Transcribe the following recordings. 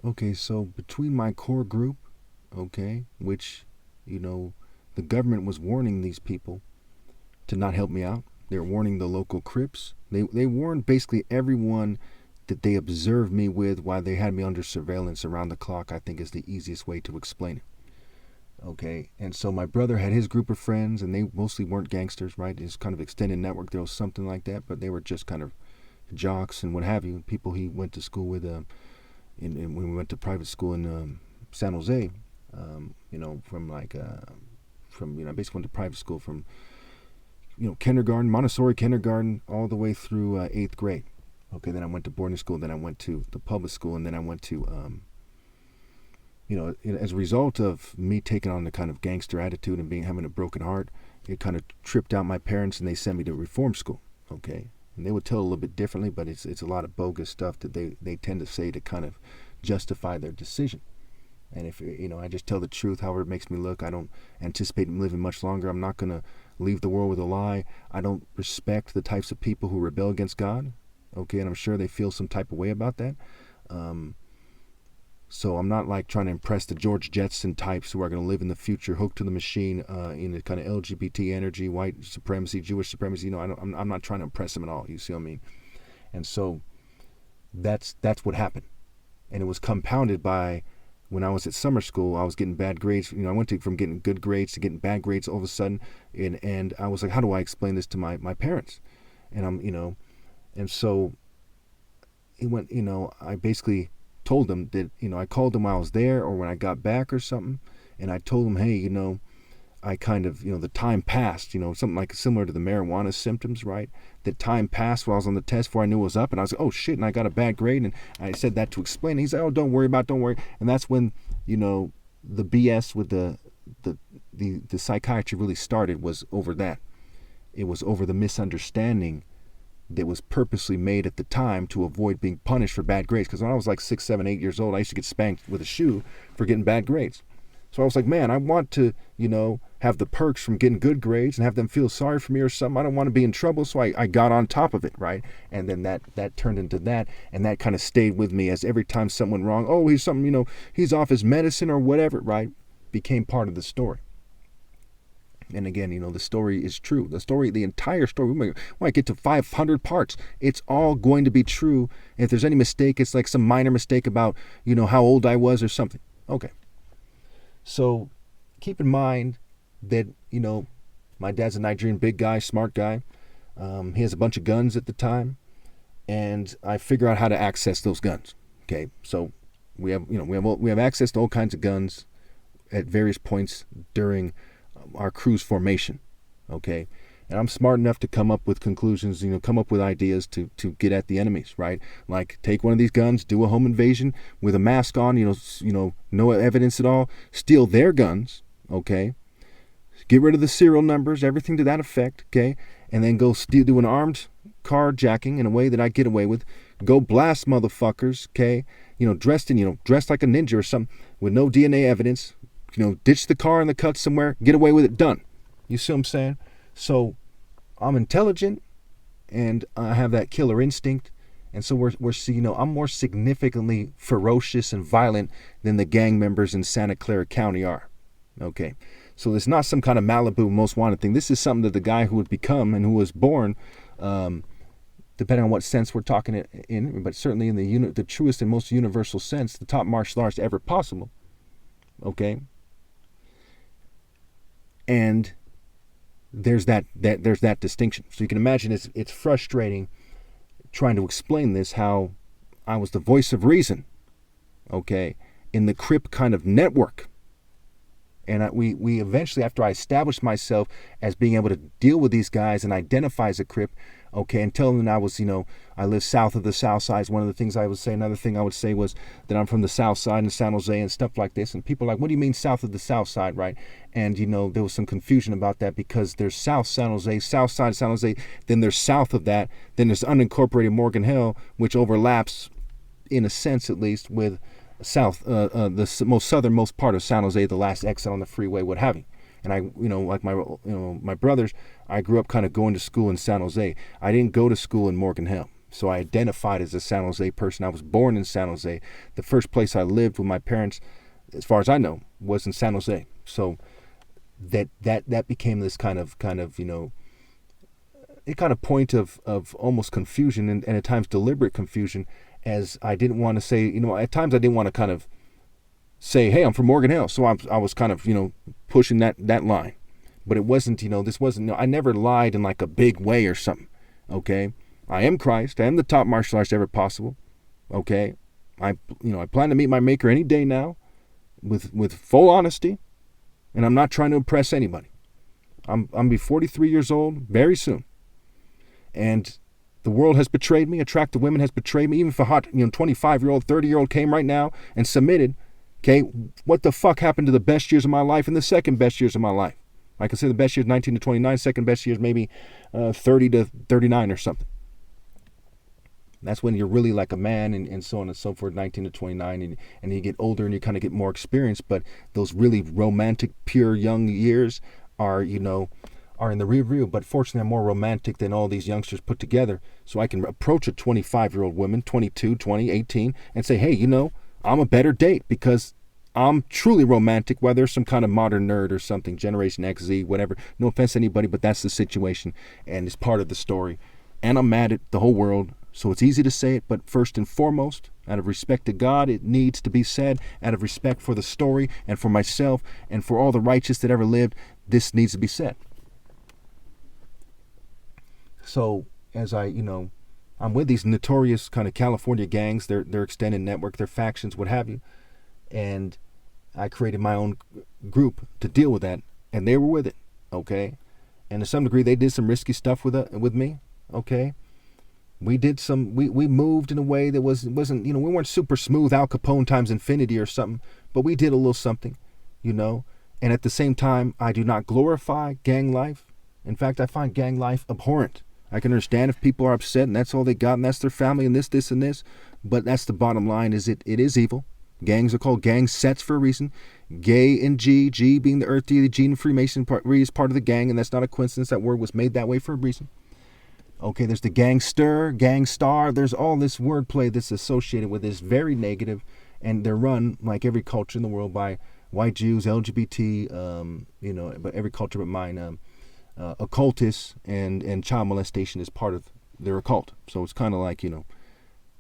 Okay, so between my core group, okay, which, you know, the government was warning these people to not help me out. They were warning the local Crips. They warned basically everyone that they observed me with while they had me under surveillance around the clock, I think is the easiest way to explain it. Okay, and so my brother had his group of friends, and they mostly weren't gangsters, right? His kind of extended network, there was something like that, but they were just kind of jocks and what have you, people he went to school with. When we went to private school in San Jose, from basically went to private school from kindergarten, Montessori kindergarten, all the way through eighth grade. Okay, then I went to boarding school, then I went to the public school, and then I went to as a result of me taking on the kind of gangster attitude and having a broken heart, it kind of tripped out my parents, and they sent me to reform school. Okay, and they would tell a little bit differently, but it's a lot of bogus stuff that they tend to say to kind of justify their decision. And if I just tell the truth, however it makes me look. I don't anticipate living much longer. I'm not gonna leave the world with a lie. I don't respect the types of people who rebel against God. Okay, and I'm sure they feel some type of way about that. Um, so I'm not like trying to impress the George Jetson types who are going to live in the future, hooked to the machine, in the kind of LGBT energy, white supremacy, Jewish supremacy. I'm not trying to impress them at all. You see what I mean? And so that's what happened, and it was compounded by when I was at summer school. I was getting bad grades. I went from getting good grades to getting bad grades all of a sudden, and I was like, how do I explain this to my parents? And and so it went. I basically told them that I called them while I was there or when I got back or something, and I told them, hey, I kind of, the time passed, something like similar to the marijuana symptoms, right? That time passed while I was on the test before I knew it was up, and I was like, oh shit, and I got a bad grade, and I said that to explain. And he's like, oh, don't worry. And that's when, the BS with the psychiatry really started, was over that. It was over the misunderstanding that was purposely made at the time to avoid being punished for bad grades. Because when I was like 6, 7, 8 years old, I used to get spanked with a shoe for getting bad grades. So I was like, man, I want to, have the perks from getting good grades and have them feel sorry for me or something. I don't want to be in trouble. So I got on top of it, right? And then that turned into that. And that kind of stayed with me as every time something went wrong, oh, he's something, he's off his medicine or whatever, right? Became part of the story. And again, the story is true. The entire story, we might get to 500 parts. It's all going to be true. And if there's any mistake, it's like some minor mistake about, how old I was or something. Okay. So keep in mind that, my dad's a Nigerian big guy, smart guy. He has a bunch of guns at the time. And I figure out how to access those guns. Okay. So we have access to all kinds of guns at various points during our crew's formation, okay? And I'm smart enough to come up with conclusions, come up with ideas to get at the enemies, right? Like take one of these guns, do a home invasion with a mask on, no evidence at all, steal their guns, okay? Get rid of the serial numbers, everything to that effect, okay? And then go do an armed carjacking in a way that I get away with. Go blast motherfuckers, okay? Dressed like a ninja or something with no DNA evidence. Ditch the car in the cut somewhere, get away with it, done. You see what I'm saying? So I'm intelligent and I have that killer instinct. And so I'm more significantly ferocious and violent than the gang members in Santa Clara County are. Okay. So it's not some kind of Malibu most wanted thing. This is something that the guy who would become and who was born, depending on what sense we're talking in, but certainly in the truest and most universal sense, the top martial arts ever possible. Okay. And there's that distinction. So you can imagine it's frustrating trying to explain this, how I was the voice of reason, okay, in the Crip kind of network. And we eventually, after I established myself as being able to deal with these guys and identify as a Crip, okay, and tell them I was, I live south of the South Side is one of the things I would say. Another thing I would say was that I'm from the South Side in San Jose and stuff like this. And people are like, what do you mean south of the South Side, right? And, there was some confusion about that because there's South San Jose, South Side San Jose, then there's south of that, then there's unincorporated Morgan Hill, which overlaps, in a sense at least, with the most southernmost part of San Jose, the last exit on the freeway, what have you. And I, like my brothers, I grew up kind of going to school in San Jose. I didn't go to school in Morgan Hill. So I identified as a San Jose person. I was born in San Jose. The first place I lived with my parents, as far as I know, was in San Jose. So that became this kind of a kind of point of almost confusion and at times deliberate confusion, as I didn't want to say, at times I didn't want to kind of say, hey, I'm from Morgan Hill. So I was kind of, pushing that line. But it wasn't, this wasn't, I never lied in like a big way or something, okay? I am Christ. I am the top martial artist ever possible, okay? I plan to meet my maker any day now with full honesty, and I'm not trying to impress anybody. I'm going to be 43 years old very soon. And the world has betrayed me. Attractive women has betrayed me. Even if a hot, 25-year-old, 30-year-old came right now and submitted, okay, what the fuck happened to the best years of my life and the second best years of my life? I can say the best years 19 to 29, second best years maybe 30 to 39 or something. That's when you're really like a man and so on and so forth, 19 to 29, and you get older and you kind of get more experience. But those really romantic, pure young years are in the rear view. But fortunately, I'm more romantic than all these youngsters put together. So I can approach a 25-year-old woman, 22, 20, 18, and say, hey, I'm a better date because I'm truly romantic, while there's some kind of modern nerd or something, Generation X, Z, whatever. No offense to anybody, but that's the situation, and it's part of the story. And I'm mad at the whole world, so it's easy to say it, but first and foremost, out of respect to God, it needs to be said. Out of respect for the story and for myself and for all the righteous that ever lived, this needs to be said. So as I'm with these notorious kind of California gangs, their extended network, their factions, what have you, and I created my own group to deal with that, and they were with it, okay? And to some degree, they did some risky stuff with me, okay? We moved in a way that wasn't, we weren't super smooth Al Capone times infinity or something, but we did a little something, and at the same time, I do not glorify gang life. In fact, I find gang life abhorrent. I can understand if people are upset and that's all they got and that's their family and this, and this, but that's the bottom line, is it is evil. Gangs are called gang sets for a reason. Gay and G being the earth deity, G and Freemason is part of the gang, and that's not a coincidence. That word was made that way for a reason. Okay, there's the gangster, gangstar. There's all this wordplay that's associated with this, very negative, and they're run, like every culture in the world, by white Jews, LGBT, but every culture but mine, occultists, and child molestation is part of their occult. So it's kind of like,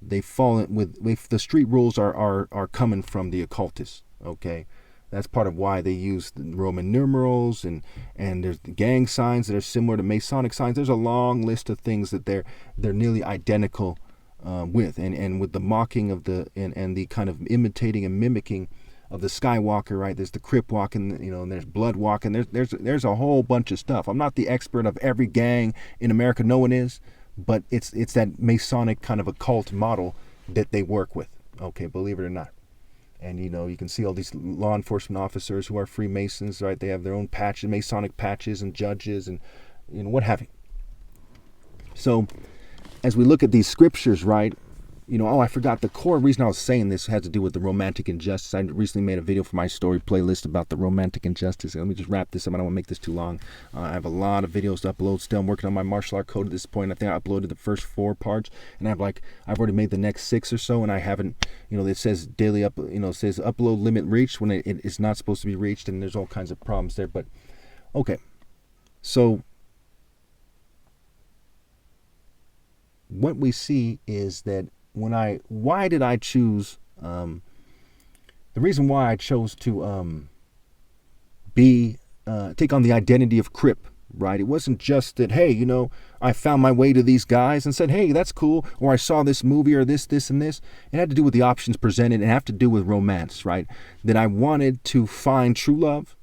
they fall with the street rules are coming from the occultists, okay? That's part of why they use the Roman numerals and there's the gang signs that are similar to Masonic signs. There's a long list of things that they're nearly identical with, and with the mocking of and the kind of imitating and mimicking of the Skywalker, right? There's the Crip walking, and there's blood walking. There's a whole bunch of stuff. I'm not the expert of every gang in America. No one is. But it's that Masonic kind of occult model that they work with, okay, believe it or not. And, you can see all these law enforcement officers who are Freemasons, right? They have their own patches, Masonic patches, and judges, and, what have you. So, as we look at these scriptures, right, I forgot the core reason I was saying this had to do with the romantic injustice. I recently made a video for my story playlist about the romantic injustice. Let me just wrap this up. I don't want to make this too long. I have a lot of videos to upload still. I'm working on my martial art code at this point. I think I uploaded the first 4 parts, and I've already made the next 6 or so, and I haven't, it says daily it says upload limit reached when it is not supposed to be reached, and there's all kinds of problems there. But okay, so what we see is that why did I choose, the reason why I chose to take on the identity of Crip, right? It wasn't just that, hey, I found my way to these guys and said, hey, that's cool, or I saw this movie or this, and this. It had to do with the options presented, and it had to do with romance, right? That I wanted to find true love,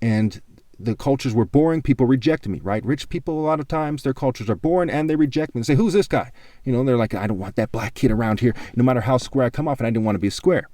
and the cultures were boring. People rejected me, right? Rich people, a lot of times, their cultures are boring and they reject me and say, who's this guy? They're like, I don't want that black kid around here, no matter how square I come off, and I didn't want to be a square.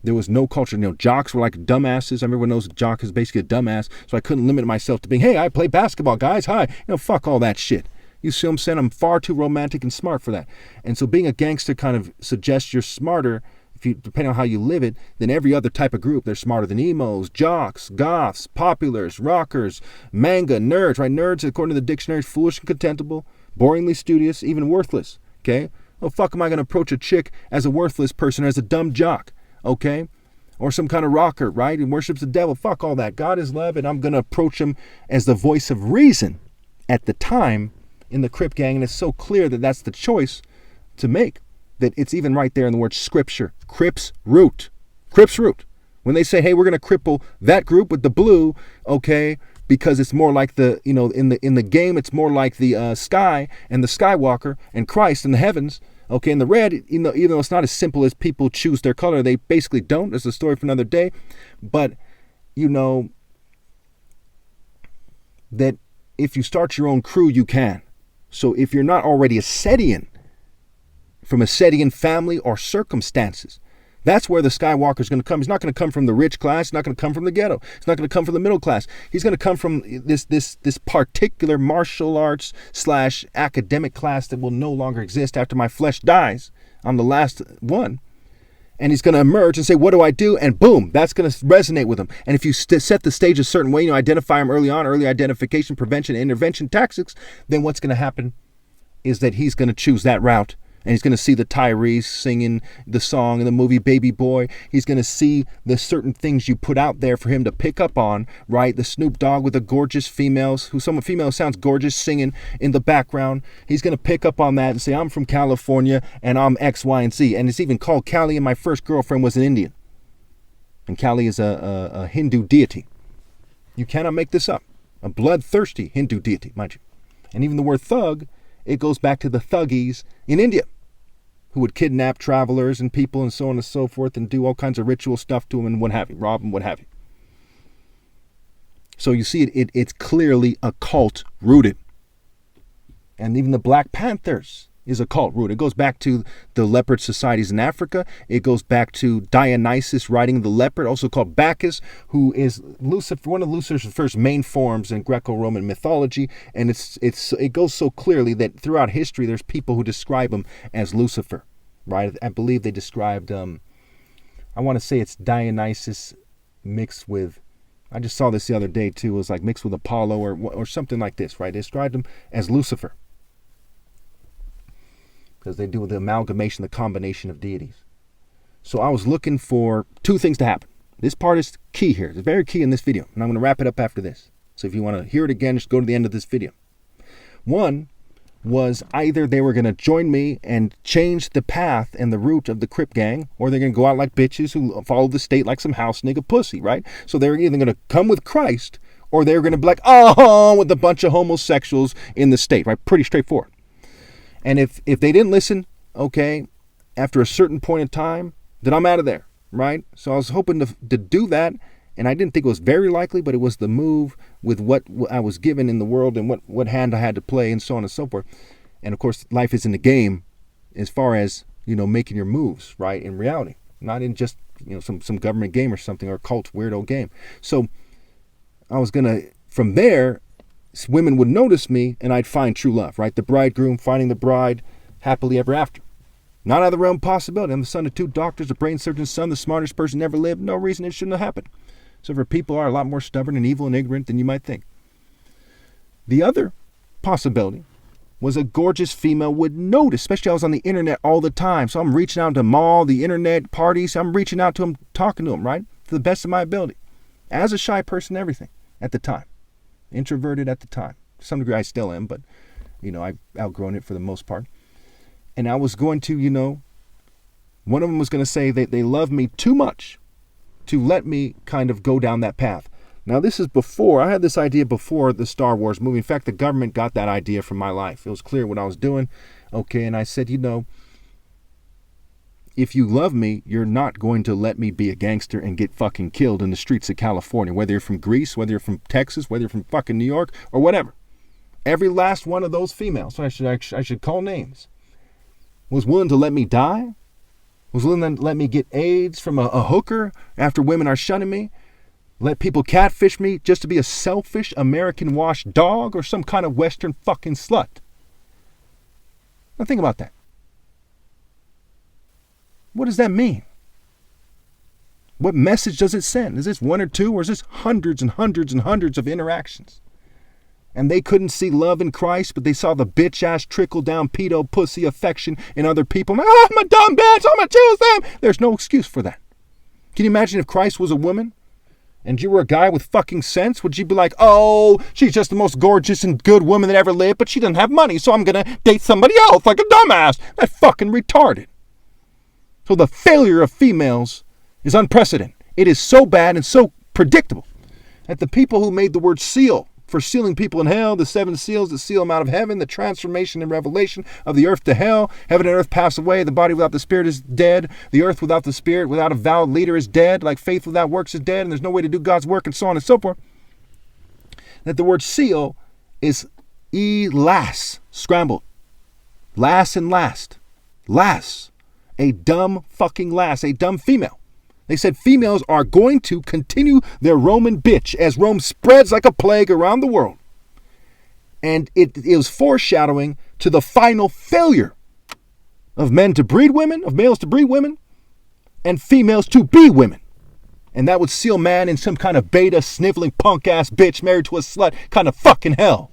There was no culture. Jocks were like dumbasses. Everyone knows a jock is basically a dumbass, so I couldn't limit myself to being, hey, I play basketball, guys, hi. Fuck all that shit. You see what I'm saying? I'm far too romantic and smart for that. And so being a gangster kind of suggests you're smarter, depending on how you live it, than every other type of group. They're smarter than emos, jocks, goths, populars, rockers, manga, nerds, right? Nerds, according to the dictionary, is foolish and contemptible, boringly studious, even worthless. okay? Oh, fuck am I going to approach a chick as a worthless person, as a dumb jock, okay? Or some kind of rocker, right? And worships the devil. Fuck all that. God is love, and I'm going to approach him as the voice of reason at the time in the Crip gang. And it's so clear that that's the choice to make, that it's even right there in the word scripture. Crips root. Crips root. When they say, hey, we're going to cripple that group with the blue, okay, because it's more like the, you know, in the game, it's more like the sky and the Skywalker and Christ in the heavens. Okay, in the red, even though it's not as simple as people choose their color, they basically don't. It's a story for another day. But, you know, that if you start your own crew, you can. So if you're not already a Setian, from a Setian family or circumstances, that's where the Skywalker is going to come. He's not going to come from the rich class. He's not going to come from the ghetto. He's not going to come from the middle class. He's going to come from this particular martial arts / academic class that will no longer exist after my flesh dies. I'm the last one. And he's going to emerge and say, what do I do? And boom, that's going to resonate with him. And if you set the stage a certain way, you know, identify him early on, early identification, prevention, intervention tactics, then what's going to happen is that he's going to choose that route. And he's going to see the Tyrese singing the song in the movie Baby Boy. He's going to see the certain things you put out there for him to pick up on, right? The Snoop Dogg with the gorgeous females, some female sounds gorgeous singing in the background. He's going to pick up on that and say, I'm from California and I'm X, Y, and Z. And it's even called Kali, and my first girlfriend was an Indian. And Kali is a Hindu deity. You cannot make this up. A bloodthirsty Hindu deity, mind you. And even the word thug, it goes back to the thuggies in India, who would kidnap travelers and people and so on and so forth and do all kinds of ritual stuff to them and what have you, rob them, what have you. So you see, it's clearly a cult rooted. And even the Black Panthers is a cult rooted. It goes back to the leopard societies in Africa. It goes back to Dionysus riding the leopard, also called Bacchus, who is Lucifer, one of Lucifer's first main forms in Greco-Roman mythology. And it goes so clearly that throughout history, there's people who describe him as Lucifer, right? I believe they described, I want to say it's Dionysus mixed with, I just saw this the other day too, it was like mixed with Apollo or something like this, right? They described him as Lucifer, because they do the amalgamation, the combination of deities. So I was looking for two things to happen. This part is key here. It's very key in this video. And I'm going to wrap it up after this. So if you want to hear it again, just go to the end of this video. One was either they were going to join me and change the path and the route of the Crip gang, or they're going to go out like bitches who follow the state like some house nigga pussy, right? So they're either going to come with Christ, or they're going to be like, oh, with a bunch of homosexuals in the state, right? Pretty straightforward. And if they didn't listen, okay, after a certain point in time, then I'm out of there, right? So I was hoping to do that, and I didn't think it was very likely, but it was the move with what I was given in the world and what hand I had to play and so on and so forth. And of course, life is in the game as far as, you know, making your moves, right, in reality, not in just, you know, some government game or something or a cult weirdo game. So I was going to, from there, women would notice me and I'd find true love, right? The bridegroom finding the bride happily ever after. Not out of the realm of possibility. I'm the son of 2 doctors, a brain surgeon's son, the smartest person ever lived. No reason it shouldn't have happened. So for people are a lot more stubborn and evil and ignorant than you might think. The other possibility was a gorgeous female would notice, especially I was on the internet all the time. So I'm reaching out to mall, the internet parties. I'm reaching out to them, talking to them, right? To the best of my ability. As a shy person, everything at the time. Introverted at the time. To some degree I still am, but, you know, I've outgrown it for the most part. And I was going to, you know, one of them was going to say that they love me too much to let me kind of go down that path. Now, this is before, I had this idea before the Star Wars movie. In fact, the government got that idea from my life. It was clear what I was doing. Okay, and I said, you know, if you love me, you're not going to let me be a gangster and get fucking killed in the streets of California, whether you're from Greece, whether you're from Texas, whether you're from fucking New York, or whatever. Every last one of those females, so I should call names, was willing to let me die, was willing to let me get AIDS from a hooker after women are shunning me, let people catfish me just to be a selfish American washed dog or some kind of Western fucking slut. Now think about that. What does that mean? What message does it send? Is this 1 or 2, or is this hundreds and hundreds and hundreds of interactions? and they couldn't see love in Christ, but they saw the bitch ass trickle down pedo pussy affection in other people. Oh, I'm a dumb bitch, I'm gonna choose them. There's no excuse for that. Can you imagine if Christ was a woman and you were a guy with fucking sense? Would you be like, oh, she's just the most gorgeous and good woman that ever lived, but she doesn't have money, so I'm gonna date somebody else like a dumbass? That's fucking retarded. So the failure of females is unprecedented. It is so bad and so predictable that the people who made the word seal for sealing people in hell, the 7 seals that seal them out of heaven, the transformation and revelation of the earth to hell, heaven and earth pass away, the body without the spirit is dead, the earth without the spirit, without a valid leader is dead, like faith without works is dead, and there's no way to do God's work, and so on and so forth. That the word seal is elas, scrambled. Lass and last. Lass. A dumb fucking lass, a dumb female. They said females are going to continue their Roman bitch as Rome spreads like a plague around the world. And it was foreshadowing to the final failure of men to breed women, of males to breed women, and females to be women. And that would seal man in some kind of beta sniveling punk ass bitch married to a slut kind of fucking hell.